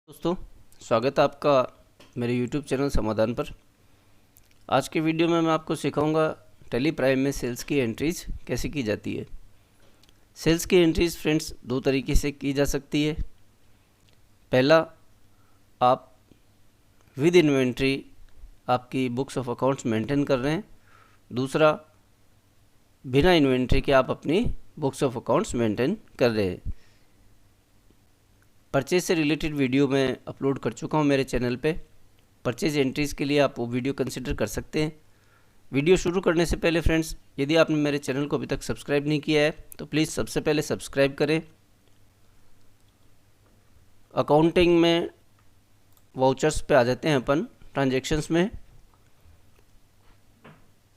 दोस्तों, स्वागत है आपका मेरे YouTube चैनल समाधान पर। आज के वीडियो में मैं आपको सिखाऊंगा टैली प्राइम में सेल्स की एंट्रीज कैसे की जाती है। सेल्स की एंट्रीज फ्रेंड्स दो तरीके से की जा सकती है। पहला, आप विद इन्वेंट्री आपकी बुक्स ऑफ अकाउंट्स मेंटेन कर रहे हैं। दूसरा, बिना इन्वेंट्री के आप अपनी बुक्स ऑफ अकाउंट्स मेंटेन कर रहे हैं। परचेज से रिलेटेड वीडियो मैं अपलोड कर चुका हूं मेरे चैनल पे। परचेज एंट्रीज़ के लिए आप वो वीडियो कंसिडर कर सकते हैं। वीडियो शुरू करने से पहले फ्रेंड्स, यदि आपने मेरे चैनल को अभी तक सब्सक्राइब नहीं किया है तो प्लीज़ सबसे पहले सब्सक्राइब करें। अकाउंटिंग में वाउचर्स पे आ जाते हैं अपन ट्रांजैक्शंस में।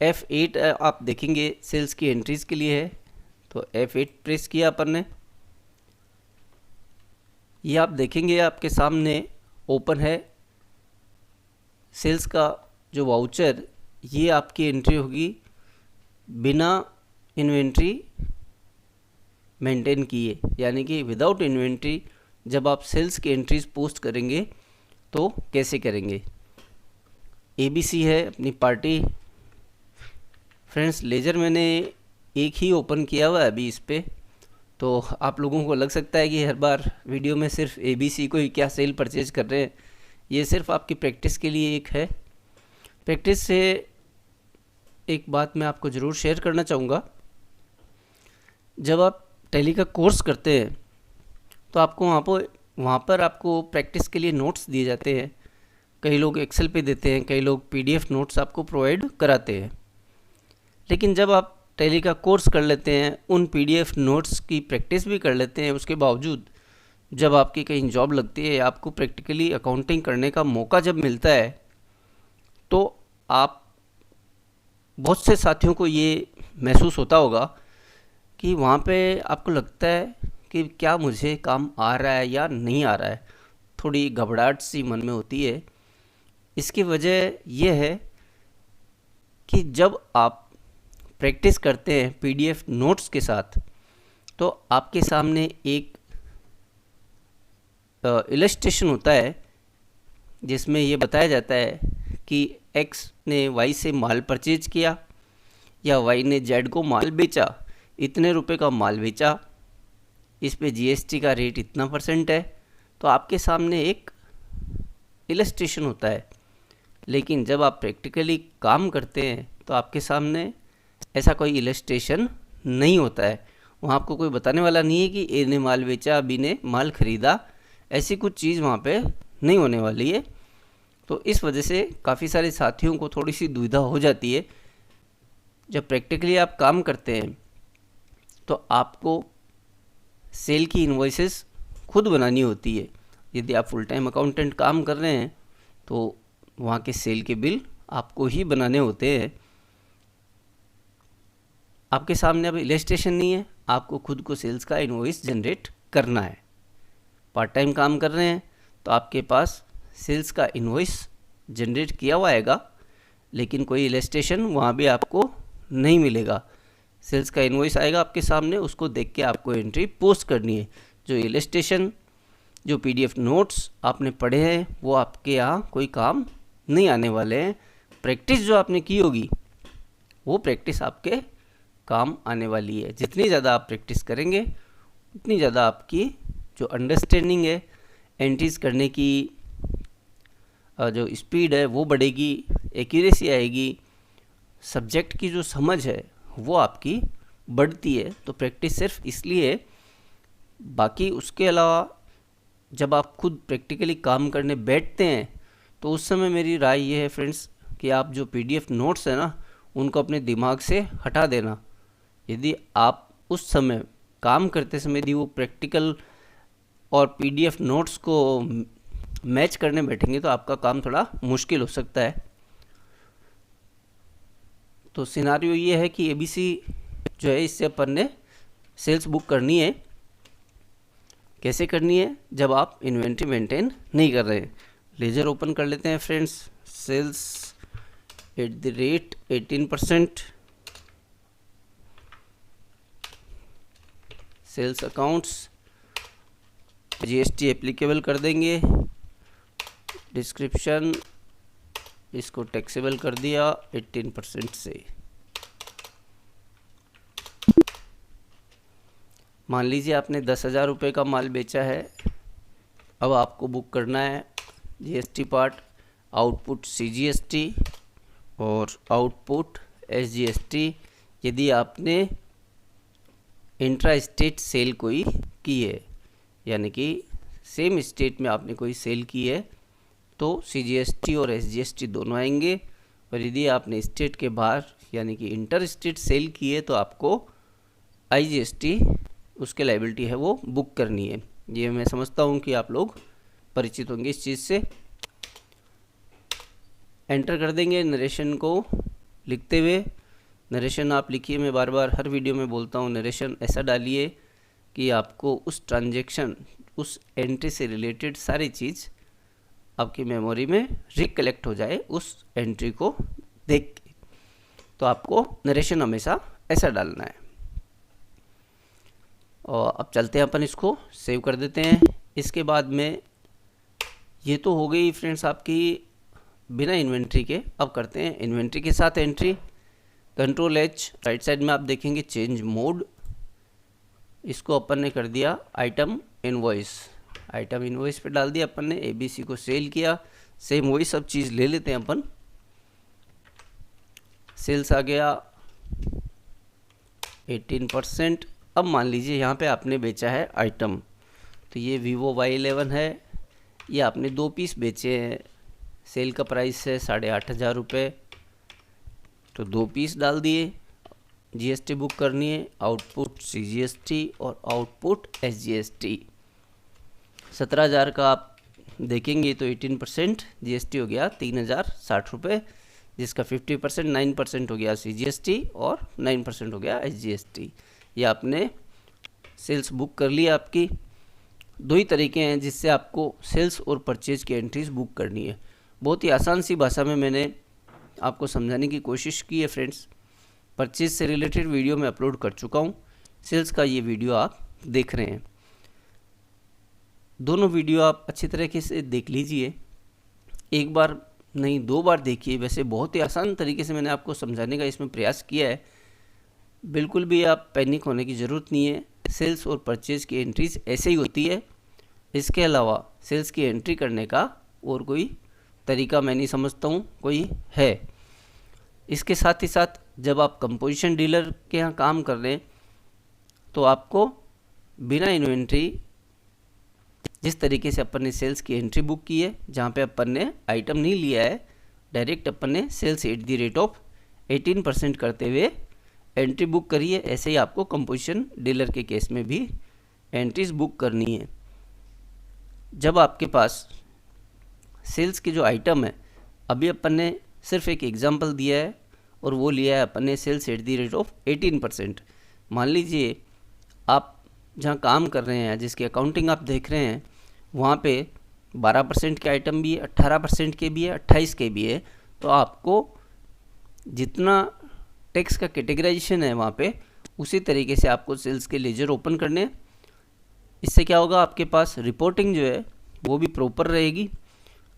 F8 आप देखेंगे सेल्स की एंट्रीज़ के लिए है, तो F8 प्रेस किया अपन ने। ये आप देखेंगे आपके सामने ओपन है सेल्स का जो वाउचर, ये आपकी एंट्री होगी बिना इन्वेंट्री मेंटेन किए, यानी कि विदाउट इन्वेंट्री जब आप सेल्स की एंट्रीज पोस्ट करेंगे तो कैसे करेंगे। ABC है अपनी पार्टी। फ्रेंड्स, लेजर मैंने एक ही ओपन किया हुआ है अभी इस पर, तो आप लोगों को लग सकता है कि हर बार वीडियो में सिर्फ ABC को ही क्या सेल परचेज कर रहे हैं। ये सिर्फ आपकी प्रैक्टिस के लिए एक है। प्रैक्टिस से एक बात मैं आपको ज़रूर शेयर करना चाहूँगा। जब आप टैली का कोर्स करते हैं तो आपको वहाँ पर आपको प्रैक्टिस के लिए नोट्स दिए जाते हैं। कई लोग एक्सेल पे देते हैं, कई लोग PDF नोट्स आपको प्रोवाइड कराते हैं। लेकिन जब आप टैली का कोर्स कर लेते हैं, उन PDF नोट्स की प्रैक्टिस भी कर लेते हैं, उसके बावजूद जब आपकी कहीं जॉब लगती है, आपको प्रैक्टिकली अकाउंटिंग करने का मौका जब मिलता है, तो आप बहुत से साथियों को ये महसूस होता होगा कि वहाँ पे आपको लगता है कि क्या मुझे काम आ रहा है या नहीं आ रहा है। थोड़ी घबराहट सी मन में होती है। इसकी वजह यह है कि जब आप प्रैक्टिस करते हैं PDF नोट्स के साथ, तो आपके सामने एक इलस्ट्रेशन होता है जिसमें ये बताया जाता है कि X ने Y से माल परचेज किया या Y ने Z को माल बेचा, इतने रुपए का माल बेचा, इस पे GST का रेट इतना % है। तो आपके सामने एक इलस्ट्रेशन होता है। लेकिन जब आप प्रैक्टिकली काम करते हैं तो आपके सामने ऐसा कोई इलस्ट्रेशन नहीं होता है। वहाँ आपको कोई बताने वाला नहीं है कि A ने माल बेचा, B ने माल खरीदा, ऐसी कुछ चीज़ वहाँ पे नहीं होने वाली है। तो इस वजह से काफ़ी सारे साथियों को थोड़ी सी दुविधा हो जाती है। जब प्रैक्टिकली आप काम करते हैं तो आपको सेल की इन्वॉइसेस खुद बनानी होती है। यदि आप फुल टाइम अकाउंटेंट काम कर रहे हैं तो वहाँ के सेल के बिल आपको ही बनाने होते हैं। आपके सामने अब इलस्ट्रेशन नहीं है, आपको खुद को सेल्स का इनवॉइस जनरेट करना है। पार्ट टाइम काम कर रहे हैं तो आपके पास सेल्स का इनवॉइस जनरेट किया हुआ आएगा, लेकिन कोई इलस्ट्रेशन वहाँ भी आपको नहीं मिलेगा। सेल्स का इनवॉइस आएगा आपके सामने, उसको देख के आपको एंट्री पोस्ट करनी है। जो इलस्ट्रेशन, जो PDF नोट्स आपने पढ़े हैं, वो आपके यहाँ कोई काम नहीं आने वाले हैं। प्रैक्टिस जो आपने की होगी वो प्रैक्टिस आपके काम आने वाली है। जितनी ज़्यादा आप प्रैक्टिस करेंगे उतनी ज़्यादा आपकी जो अंडरस्टैंडिंग है, एंट्रीज करने की जो स्पीड है वो बढ़ेगी, एक्यूरेसी आएगी, सब्जेक्ट की जो समझ है वो आपकी बढ़ती है। तो प्रैक्टिस सिर्फ इसलिए है। बाकी उसके अलावा जब आप खुद प्रैक्टिकली काम करने बैठते हैं तो उस समय मेरी राय ये है फ्रेंड्स कि आप जो PDF नोट्स है ना, उनको अपने दिमाग से हटा देना। यदि आप उस समय काम करते समय यदि वो प्रैक्टिकल और PDF नोट्स को मैच करने बैठेंगे तो आपका काम थोड़ा मुश्किल हो सकता है। तो सिनारियो ये है कि ABC जो है, इससे अपन ने सेल्स बुक करनी है। कैसे करनी है? जब आप इन्वेंट्री मेंटेन नहीं कर रहे हैं। लेजर ओपन कर लेते हैं friends. Sales @ 18%, sales accounts, GST applicable कर देंगे। डिस्क्रिप्शन, इसको टैक्सेबल कर दिया 18% से। मान लीजिए आपने 10,000 रुपये का माल बेचा है। अब आपको बुक करना है जीएसटी पार्ट, आउटपुट सीजीएसटी और आउटपुट एसजीएसटी यदि आपने इंट्रा स्टेट सेल कोई की है, यानी कि सेम स्टेट में आपने कोई सेल की है तो सीजीएसटी और एसजीएसटी दोनों आएंगे। और यदि आपने स्टेट के बाहर यानी कि इंटर स्टेट सेल की है तो आपको आईजीएसटी उसके लायबिलिटी है वो बुक करनी है। ये मैं समझता हूँ कि आप लोग परिचित होंगे इस चीज़ से। एंटर कर देंगे नरेशन को लिखते हुए। नरेशन आप लिखिए, मैं बार बार हर वीडियो में बोलता हूँ, नरेशन ऐसा डालिए कि आपको उस ट्रांजैक्शन, उस एंट्री से रिलेटेड सारी चीज़ आपकी मेमोरी में रिकलेक्ट हो जाए उस एंट्री को देख के। तो आपको नरेशन हमेशा ऐसा डालना है। और अब चलते हैं अपन इसको सेव कर देते हैं। इसके बाद में ये तो हो गई फ्रेंड्स आपकी बिना इन्वेंट्री के। अब करते हैं इन्वेंट्री के साथ entry. Control H, right side में आप देखेंगे चेंज मोड, इसको अपन ने कर दिया आइटम इनवॉइस। आइटम इनवॉइस पे डाल दिया अपन ने, एबीसी को सेल किया। सेम वही सब चीज़ ले लेते हैं अपन। सेल्स आ गया 18%। अब मान लीजिए यहाँ पे आपने बेचा है आइटम, तो ये Vivo Y11 है, ये आपने 2 पीस बेचे हैं। सेल का प्राइस है 8,500 रुपये, तो 2 पीस डाल दिए। जीएसटी बुक करनी है, आउटपुट सीजीएसटी और आउटपुट एसजीएसटी। 17,000 का आप देखेंगे तो 18% जीएसटी हो गया 3,060 रुपये, जिसका 50% 9% हो गया सीजीएसटी और 9% हो गया एसजीएसटी। ये आपने सेल्स बुक कर लिया। आपकी 2 ही तरीके हैं जिससे आपको सेल्स और परचेज की एंट्रीज बुक करनी है। बहुत ही आसान सी भाषा में मैंने आपको समझाने की कोशिश की है फ्रेंड्स। परचेज से रिलेटेड वीडियो मैं अपलोड कर चुका हूँ, सेल्स का ये वीडियो आप देख रहे हैं। दोनों वीडियो आप अच्छी तरीके से देख लीजिए, एक बार नहीं 2 बार देखिए। वैसे बहुत ही आसान तरीके से मैंने आपको समझाने का इसमें प्रयास किया है। बिल्कुल भी आप पैनिक होने की ज़रूरत नहीं है। सेल्स और परचेज की एंट्रीज ऐसे ही होती है। इसके अलावा सेल्स की एंट्री करने का और कोई तरीका मैं नहीं समझता हूँ कोई है। इसके साथ ही साथ जब आप कंपोजिशन डीलर के यहाँ काम कर रहे हैं तो आपको बिना इन्वेंट्री, जिस तरीके से अपन ने सेल्स की एंट्री बुक की है, जहाँ पे अपन ने आइटम नहीं लिया है, डायरेक्ट अपन ने सेल्स @18% करते हुए एंट्री बुक करी है, ऐसे ही आपको कंपोजिशन डीलर के केस में भी एंट्रीज बुक करनी है। जब आपके पास सेल्स के जो आइटम है, अभी अपन ने सिर्फ एक एग्जांपल दिया है और वो लिया है अपन ने सेल्स @18%। मान लीजिए आप जहाँ काम कर रहे हैं, जिसकी अकाउंटिंग आप देख रहे हैं, वहाँ पे 12% के आइटम भी है, 18% के भी है, 28 के भी है। तो आपको जितना टैक्स का कैटेगराइजेशन है वहाँ पे, उसी तरीके से आपको सेल्स के लेजर ओपन करने हैं। इससे क्या होगा, आपके पास रिपोर्टिंग जो है वो भी प्रॉपर रहेगी,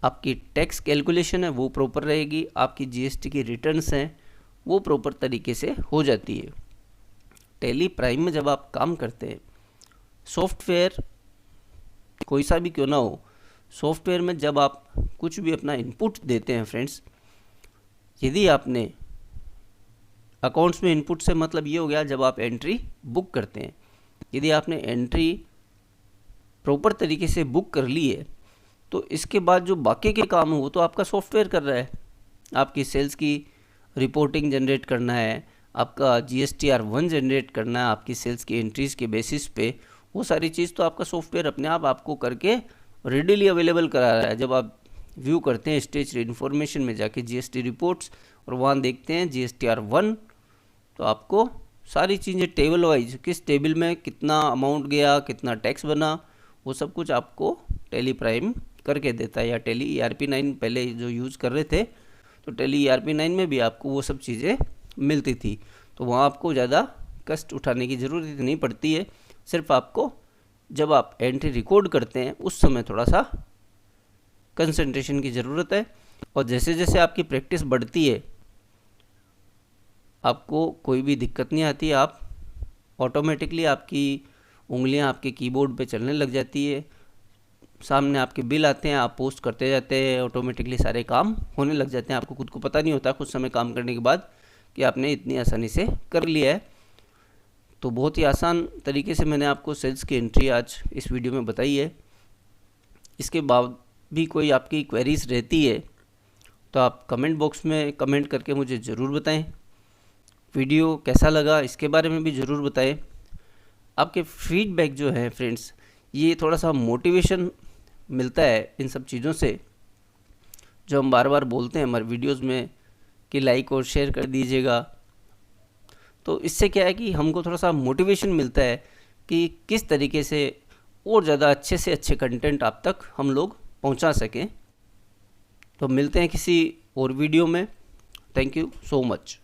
आपकी टैक्स कैलकुलेशन है वो प्रॉपर रहेगी, आपकी जीएसटी की रिटर्न्स हैं वो प्रॉपर तरीके से हो जाती है। टैली प्राइम में जब आप काम करते हैं, सॉफ्टवेयर कोई सा भी क्यों ना हो, सॉफ्टवेयर में जब आप कुछ भी अपना इनपुट देते हैं फ्रेंड्स, यदि आपने अकाउंट्स में इनपुट से मतलब ये हो गया जब आप एंट्री बुक करते हैं, यदि आपने एंट्री प्रॉपर तरीके से बुक कर ली है तो इसके बाद जो बाकी के काम हो वो तो आपका सॉफ्टवेयर कर रहा है। आपकी सेल्स की रिपोर्टिंग जनरेट करना है, आपका GSTR1 जनरेट करना है, आपकी सेल्स की एंट्रीज़ के बेसिस पे, वो सारी चीज़ तो आपका सॉफ्टवेयर अपने आप आपको करके रेडीली अवेलेबल करा रहा है। जब आप व्यू करते हैं स्टेज इन्फॉर्मेशन में जाके GST रिपोर्ट्स और वहाँ देखते हैं GSTR1, तो आपको सारी चीज़ें टेबल वाइज, किस टेबल में कितना अमाउंट गया, कितना टैक्स बना, वो सब कुछ आपको टैली प्राइम करके देता है। या टैली ERP9 पहले जो यूज़ कर रहे थे, तो टैली ERP9 में भी आपको वो सब चीज़ें मिलती थी, तो वहाँ आपको ज़्यादा कष्ट उठाने की ज़रूरत नहीं पड़ती है। सिर्फ आपको जब आप एंट्री रिकॉर्ड करते हैं उस समय थोड़ा सा कंसंट्रेशन की ज़रूरत है। और जैसे जैसे आपकी प्रैक्टिस बढ़ती है आपको कोई भी दिक्कत नहीं आती, आप ऑटोमेटिकली आपकी उंगलियां आपके कीबोर्ड पे चलने लग जाती है, सामने आपके बिल आते हैं, आप पोस्ट करते जाते हैं, ऑटोमेटिकली सारे काम होने लग जाते हैं। आपको खुद को पता नहीं होता कुछ समय काम करने के बाद कि आपने इतनी आसानी से कर लिया है। तो बहुत ही आसान तरीके से मैंने आपको सेल्स की एंट्री आज इस वीडियो में बताई है। इसके बाद भी कोई आपकी क्वेरीज रहती है तो आप कमेंट बॉक्स में कमेंट करके मुझे ज़रूर बताएं। वीडियो कैसा लगा इसके बारे में भी ज़रूर बताएं। आपके फीडबैक जो है फ्रेंड्स, ये थोड़ा सा मोटिवेशन मिलता है इन सब चीज़ों से, जो हम बार बार बोलते हैं हमारे वीडियोस में कि लाइक और शेयर कर दीजिएगा। तो इससे क्या है कि हमको थोड़ा सा मोटिवेशन मिलता है कि किस तरीके से और ज़्यादा अच्छे से अच्छे कंटेंट आप तक हम लोग पहुंचा सकें। तो मिलते हैं किसी और वीडियो में। Thank you so much.